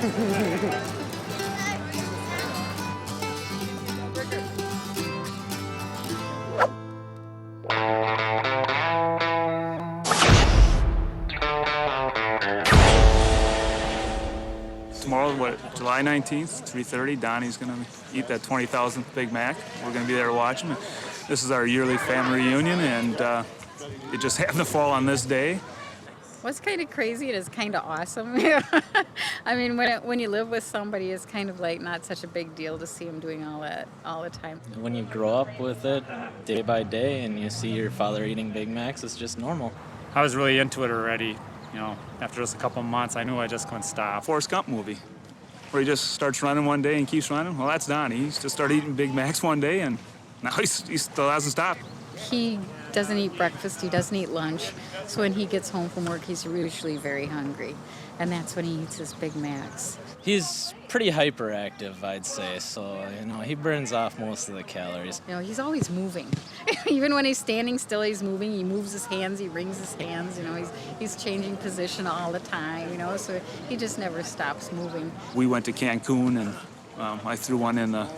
Tomorrow, July 19th, 3:30, Donnie's going to eat that 20,000th Big Mac. We're going to be there watching. This is our yearly family reunion, and it just happened to fall on this day. What's kind of crazy, it is kind of awesome. I mean, when you live with somebody, it's kind of like not such a big deal to see them doing all that all the time. When you grow up with it day by day and you see your father eating Big Macs, it's just normal. I was really into it already. You know, after just a couple of months, I knew I just couldn't stop. Forrest Gump movie, where he just starts running one day and keeps running. Well, that's Donnie. He just started eating Big Macs one day, and now he still hasn't stopped. He doesn't eat breakfast, he doesn't eat lunch, so when he gets home from work, he's usually very hungry, and that's when he eats his Big Macs. He's pretty hyperactive, I'd say, so, he burns off most of the calories. He's always moving. Even when he's standing still, he's moving. He moves his hands, he wrings his hands, he's changing position all the time, so he just never stops moving. We went to Cancun, and I threw one in a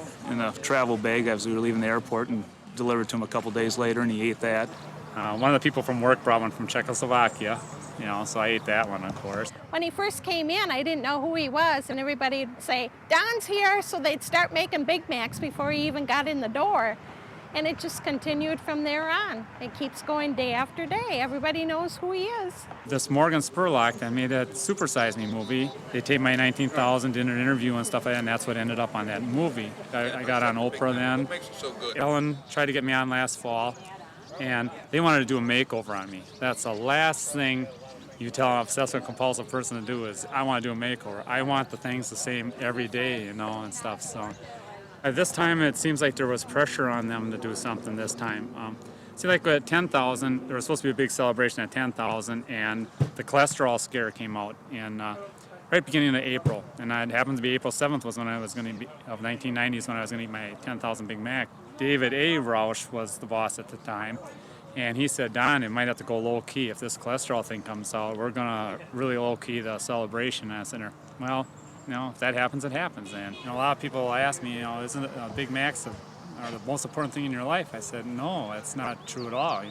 travel bag as we were leaving the airport and delivered to him a couple days later, and he ate that. One of the people from work brought one from Czechoslovakia, so I ate that one, of course. When he first came in, I didn't know who he was, and everybody would say, "Don's here," so they'd start making Big Macs before he even got in the door. And it just continued from there on. It keeps going day after day. Everybody knows who he is. This Morgan Spurlock that made that Super Size Me movie, they taped my 19,000, did an interview and stuff like that, and that's what ended up on that movie. I got on Oprah then. Ellen tried to get me on last fall, and they wanted to do a makeover on me. That's the last thing you tell an obsessive compulsive person to do is, I want to do a makeover. I want the things the same every day, and stuff, so. At this time, it seems like there was pressure on them to do something this time. See, like at 10,000, there was supposed to be a big celebration at 10,000, and the cholesterol scare came out in right beginning of April. And it happened to be April 7th was when I was going to be, of 1990s, when I was going to eat my 10,000 Big Mac. David A. Roush was the boss at the time, and he said, "Don, it might have to go low-key. If this cholesterol thing comes out, we're going to really low-key the celebration." And I said, well, if that happens, it happens. And a lot of people ask me, isn't it Big Macs are the most important thing in your life? I said, no, it's not true at all.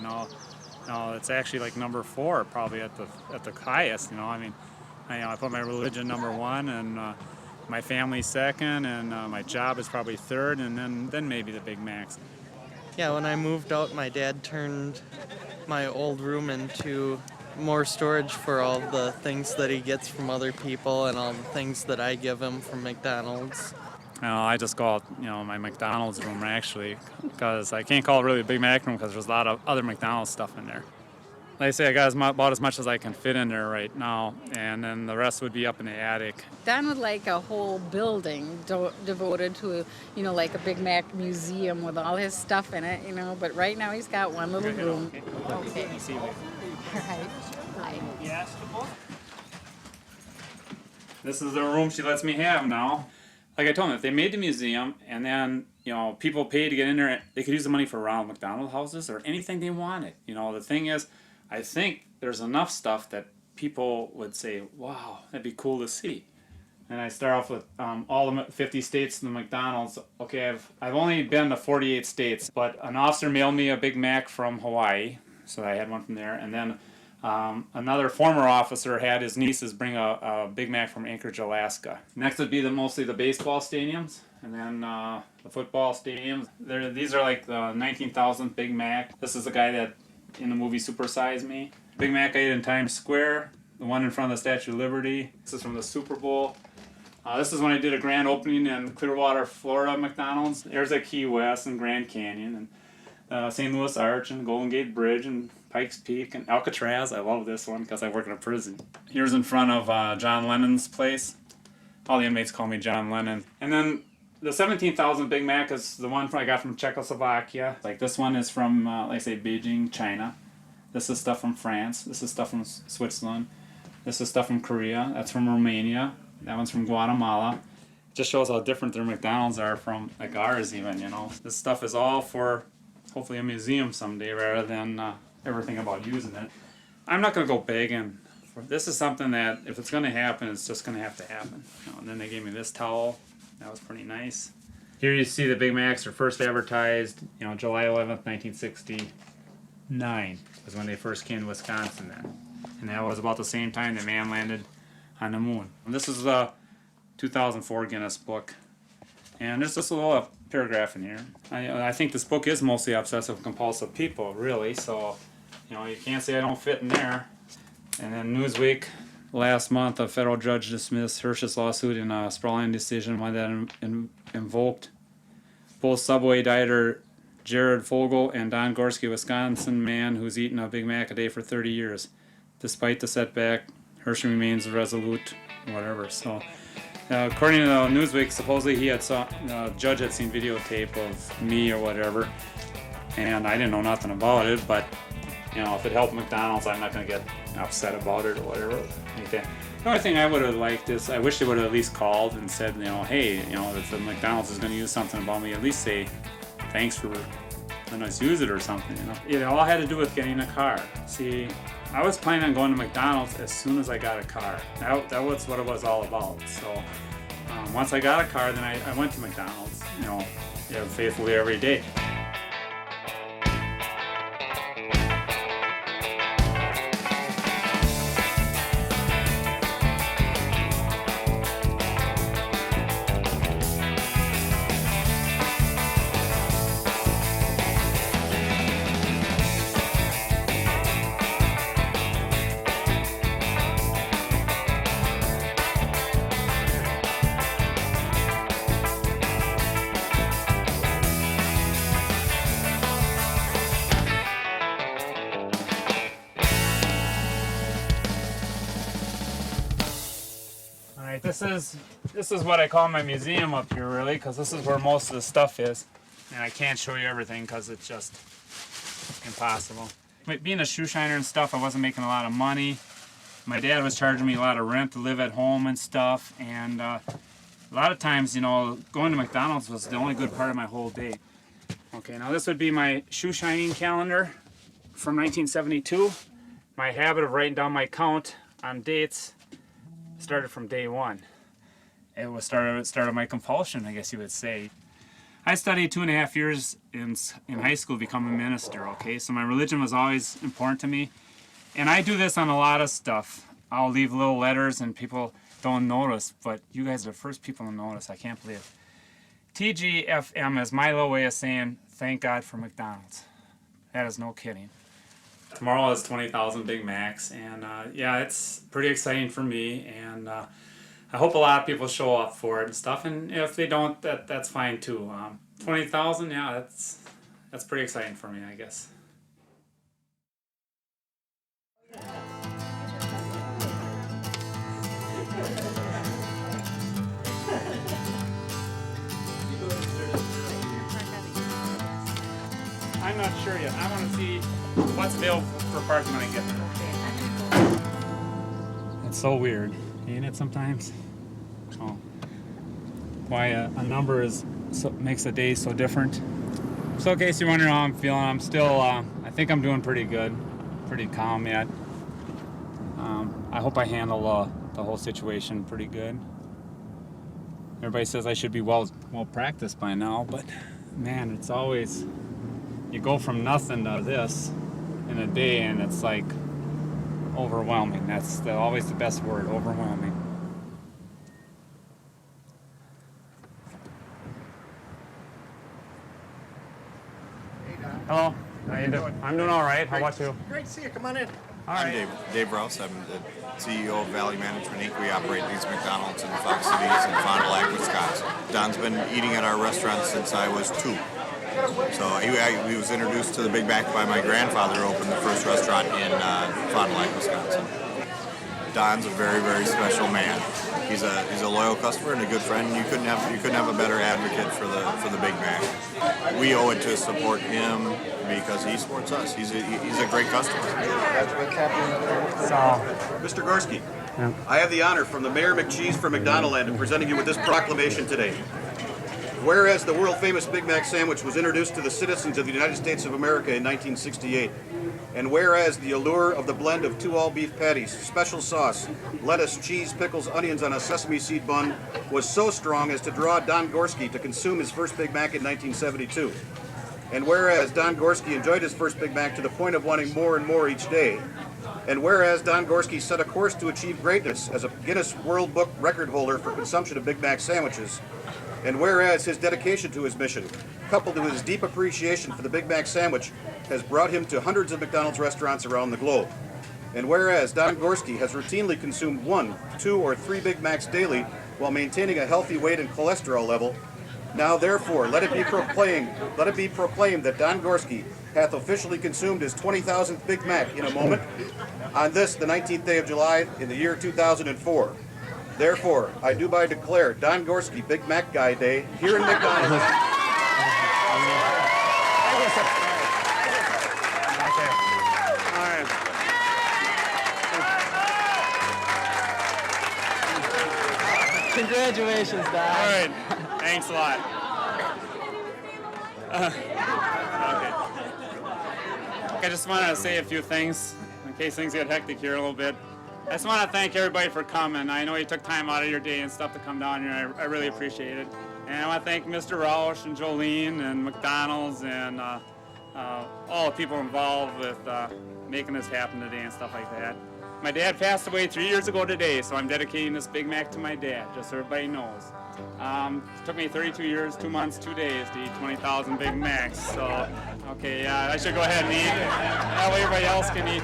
It's actually like number 4, probably at the highest. I put my religion number 1, and my family second, and my job is probably third, and then maybe the Big Macs. Yeah, when I moved out, my dad turned my old room into more storage for all the things that he gets from other people and all the things that I give him from McDonald's. I just call it, my McDonald's room, actually, because I can't call it really a Big Mac room because there's a lot of other McDonald's stuff in there. Like I say, I got about as much as I can fit in there right now, and then the rest would be up in the attic. Don would like a whole building devoted to, like a Big Mac museum with all his stuff in it, but right now he's got one little room. Okay. All right. Hi. Yes. This is the room she lets me have now. Like I told them, if they made the museum and then, people paid to get in there, they could use the money for Ronald McDonald houses or anything they wanted. The thing is, I think there's enough stuff that people would say, wow, that'd be cool to see. And I start off with all the 50 states and the McDonald's. Okay, I've only been to 48 states, but an officer mailed me a Big Mac from Hawaii, so I had one from there. And then another former officer had his nieces bring a Big Mac from Anchorage, Alaska. Next would be mostly the baseball stadiums, and then the football stadiums. These are like the 19,000th Big Mac. This is the guy that in the movie Super Size Me. Big Mac I ate in Times Square, the one in front of the Statue of Liberty. This is from the Super Bowl. This is when I did a grand opening in Clearwater, Florida, McDonald's. There's at Key West and Grand Canyon, and St. Louis Arch and Golden Gate Bridge and Pikes Peak and Alcatraz. I love this one because I work in a prison. Here's in front of John Lennon's place. All the inmates call me John Lennon. And then the 17,000 Big Mac is the one I got from Czechoslovakia. Like this one is from, like I say, Beijing, China. This is stuff from France. This is stuff from Switzerland. This is stuff from Korea. That's from Romania. That one's from Guatemala. It just shows how different their McDonald's are from like ours even, This stuff is all for hopefully a museum someday rather than ever think about using it. I'm not going to go begging This is something that if it's going to happen, it's just going to have to happen. And then they gave me this towel. That was pretty nice. Here you see the Big Macs were first advertised, July 11th, 1969 was when they first came to Wisconsin then. And that was about the same time that man landed on the moon. And this is a 2004 Guinness book. And there's just a little paragraph in here. I think this book is mostly obsessive compulsive people, really, so you can't say I don't fit in there. And then Newsweek, last month, a federal judge dismissed Hirsch's lawsuit in a sprawling decision one that invoked both Subway dieter Jared Fogle and D-Gorsky, Wisconsin man who's eaten a Big Mac a day for 30 years. Despite the setback, Hirsch remains resolute, whatever. So, according to Newsweek, supposedly the judge had seen videotape of me or whatever, and I didn't know nothing about it, but if it helped McDonald's, I'm not going to get upset about it or whatever. The only thing I would have liked is I wish they would have at least called and said, hey, if the McDonald's is going to use something about me, at least say thanks for letting us use it or something. It all had to do with getting a car. See, I was planning on going to McDonald's as soon as I got a car. That was what it was all about. So once I got a car, then I went to McDonald's, faithfully every day. This is what I call my museum up here, really, because this is where most of the stuff is, and I can't show you everything because it's just impossible. Being a shoe shiner and stuff, I wasn't making a lot of money. My dad was charging me a lot of rent to live at home and stuff, and a lot of times, going to McDonald's was the only good part of my whole day. Okay, now this would be my shoe shining calendar from 1972. My habit of writing down my count on dates started from day one. It started my compulsion, I guess you would say. I studied 2.5 years in high school to become a minister, okay? So my religion was always important to me. And I do this on a lot of stuff. I'll leave little letters and people don't notice, but you guys are the first people to notice. I can't believe it. TGFM is my little way of saying thank God for McDonald's. That is no kidding. Tomorrow is 20,000 Big Macs, and yeah, it's pretty exciting for me, and I hope a lot of people show up for it and stuff, and if they don't, that's fine too. 20,000, yeah, that's pretty exciting for me, I guess. I'm not sure yet. I want to see what's available for parking when I get there. It's so weird, ain't it, sometimes? Oh. Why a number makes a day so different. So in case you're wondering how I'm feeling, I'm still, I think I'm doing pretty good. Pretty calm yet. I hope I handle the whole situation pretty good. Everybody says I should be well practiced by now, but man, it's always, you go from nothing to this in a day, and it's like overwhelming. That's always the best word, overwhelming. Hello, how you doing? I'm doing all right. How about you? Great to see you. Come on in. All right. I'm Dave Rouse. I'm the CEO of Valley Management Inc. We operate these McDonald's in the Fox Cities in Fond du Lac, Wisconsin. Don's been eating at our restaurant since I was 2. So he was introduced to the Big Mac by my grandfather, who opened the first restaurant in Fond du Lac, Wisconsin. Don's a very, very special man. He's a loyal customer and a good friend. You couldn't have a better advocate for the Big Mac. We owe it to support him because he supports us. He's a great customer. Mr. Gorsky, I have the honor from the Mayor McCheese from McDonaldland of presenting you with this proclamation today. whereas the world-famous Big Mac sandwich was introduced to the citizens of the United States of America in 1968, and whereas the allure of the blend of 2 all-beef patties, special sauce, lettuce, cheese, pickles, onions on a sesame seed bun was so strong as to draw Don Gorsky to consume his first Big Mac in 1972. And whereas Don Gorsky enjoyed his first Big Mac to the point of wanting more and more each day, and whereas Don Gorsky set a course to achieve greatness as a Guinness World Book record holder for consumption of Big Mac sandwiches, and whereas his dedication to his mission, coupled with his deep appreciation for the Big Mac sandwich, has brought him to hundreds of McDonald's restaurants around the globe, and whereas Don Gorsky has routinely consumed 1, 2, or 3 Big Macs daily while maintaining a healthy weight and cholesterol level, now therefore let it be proclaimed that Don Gorsky hath officially consumed his 20,000th Big Mac in a moment, on this, the 19th day of July, in the year 2004. Therefore, I do by declare Don Gorsky Big Mac Guy Day here in McDonald's. Congratulations, Don. All right. Thanks a lot. Okay. I just wanted to say a few things in case things get hectic here a little bit. I just want to thank everybody for coming. I know you took time out of your day and stuff to come down here. I really appreciate it. And I want to thank Mr. Roush and Jolene and McDonald's and all the people involved with making this happen today and stuff like that. My dad passed away 3 years ago today, so I'm dedicating this Big Mac to my dad, just so everybody knows. It took me 32 years, 2 months, 2 days to eat 20,000 Big Macs. So, okay, yeah, I should go ahead and eat. That way everybody else can eat.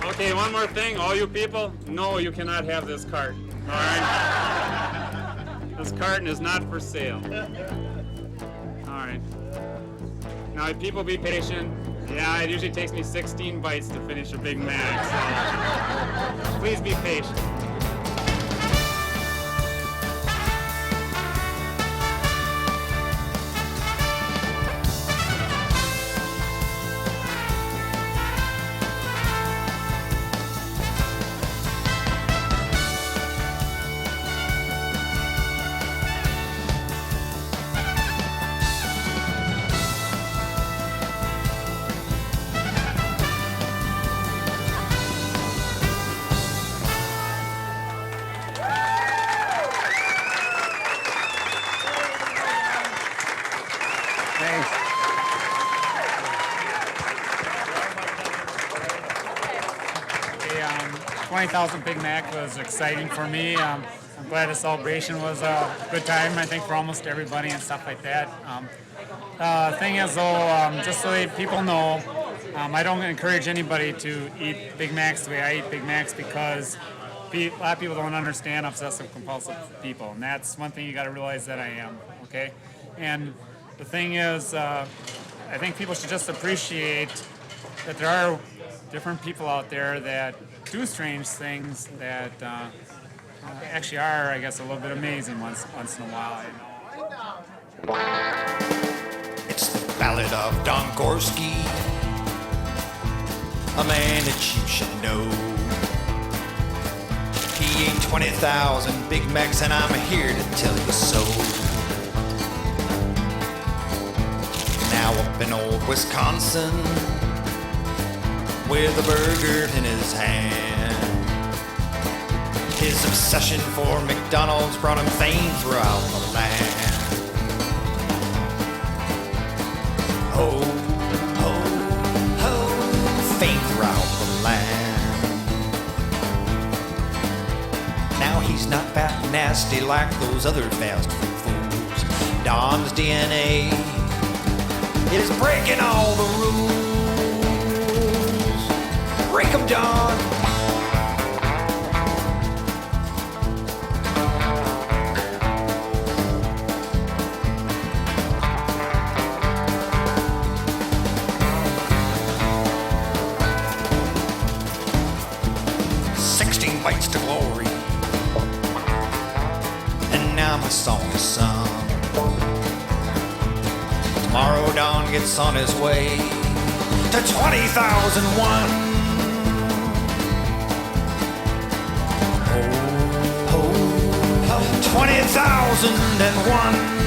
Okay, one more thing, all you people, no, you cannot have this carton, all right? This carton is not for sale. All right. Now, people be patient. Yeah, it usually takes me 16 bites to finish a Big Mac, so please be patient. Thanks. 20,000 Big Mac was exciting for me. I'm glad the celebration was a good time, I think, for almost everybody and stuff like that. Thing is, though, just so that people know, I don't encourage anybody to eat Big Macs the way I eat Big Macs because a lot of people don't understand obsessive compulsive people, and that's one thing you got to realize that I am, okay? And the thing is, I think people should just appreciate that there are different people out there that do strange things that actually are, I guess, a little bit amazing once in a while. You know? It's the Ballad of Don Gorsky, a man that you should know. He ate 20,000 Big Macs, and I'm here to tell you so. Now up in old Wisconsin, with a burger in his hand, his obsession for McDonald's brought him fame throughout the land. Ho, ho, ho, fame throughout the land. Now he's not that nasty like those other fast food fools. Don's DNA is breaking all the rules. Break 'em, Don. Bites to glory, and now my song is sung. Tomorrow Don gets on his way to 20,001. Oh, oh, oh, 20,000. 2001.